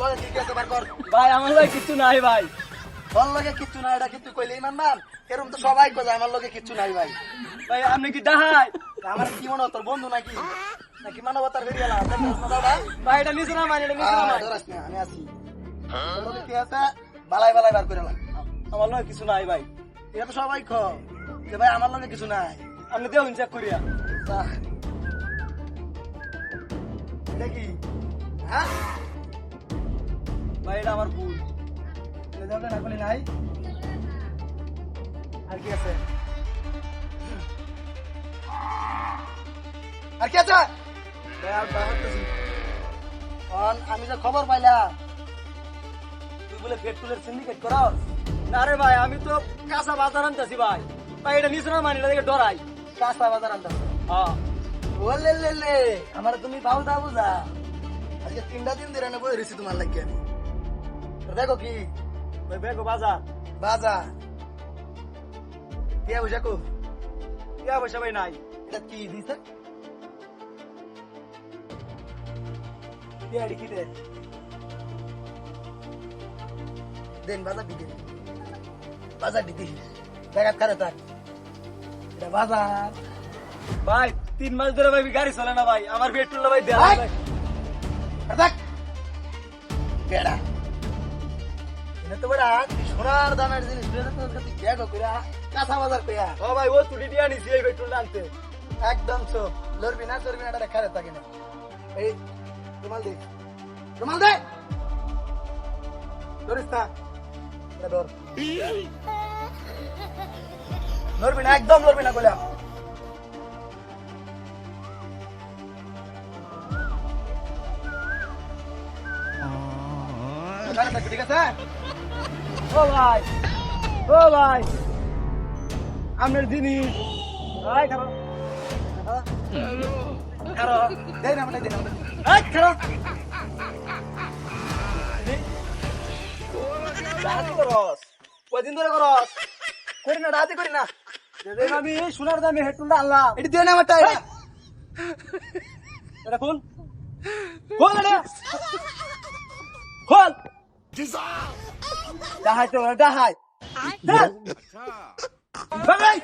লগে কি আছে বার কর। ভাই আমার লগে কিছু নাই ভাই। তোর লগে কিচ্ছু নাই, এটা কিন্তু কইলে ইমান মান। এরকম তো সবাই কয় আমার লগে কিচ্ছু নাই ভাই। ভাই আপনি কি ডাহাই? আমার কি মনে হয় তোর বন্ধু নাকি? নাকি মানবতার বেরিয়ে এলাম? দাদা ভাই এটা নিচে নামান, এটা নিচে নামান। ধরাস না, আমি আছি। তোর লগে কি আছে? বালাই বালাই বার করে এলাম। আমার লগে কিছু নাই ভাই। এটা তো সবাই কয় যে ভাই আমার লগে কিছু নাই। আপনি দেউন চেক করিয়া। দেখি হ্যাঁ ভাই এটা আমার ভুল। যাবে না বলি নাই। আর কি আছে? আর কি আছে? ভাই আর বাড়তেছি। আমি যে খবর পাইলাম তুই বলে পেট্রোলের সিন্ডিকেট করস। না রে ভাই আমি তো কাঁচা বাজার আনতেছি ভাই। ভাই এটা নিচে নামান, এটা দেখে ডরাই। কাঁচা বাজার আনতাম। হ্যাঁ বললে লে আমার তুমি পাও দা বুঝা। আজকে 3টা দিন ধরে না বই রয়েছি তোমার লাগিয়ে আমি। তো দেখো কি ভাই বেগো বাজার। বাজার কে বুঝা কো ইয়া পয়সা ভাই নাই। এটা কি দিছে? ইয়া কি দে? দেন বাজার দিকে, বাজার দিকে জায়গা খারে থাক। এটা বাজার ভাই 3 মাস ধরে ভাই গাড়ি চলে না ভাই। আমার পেট্রোল ভাই দেয়া ভাই। ভাই। দেখ বেড়া এটা তো বেড়া সোনার দামের জিনিস বেড়া তো তুই ব্যাগ কইরা কাঁচা বাজার কইয়া ও ভাই ও তুই দিয়া নিছি এই পেট্রোল আনতে। একদম চোপ লড়বি না এটা খারে থাকে না। এই রুমাল দে, রুমাল দে, ধরিস না এটা ধর। লড়বি না, একদম লড়বি না কইলাম। খারে থাকবি, ঠিক আছে? ও ভাই, ও ভাই আপনার জিনিস। ভাই খারো খারো। দেই না আমাকে, দেই না আমাকে। এই খারো। রাতি করস? কয়দিন ধরে করস? করি না, রাতে করি না। যেদিন আমি সোনার দামে হেডফোনটা আনলাম। এটি দিয়ে না আমারটা। এটা খোল, খোল এটা, খোল। ডাহাই তো ডাহাই। ভাই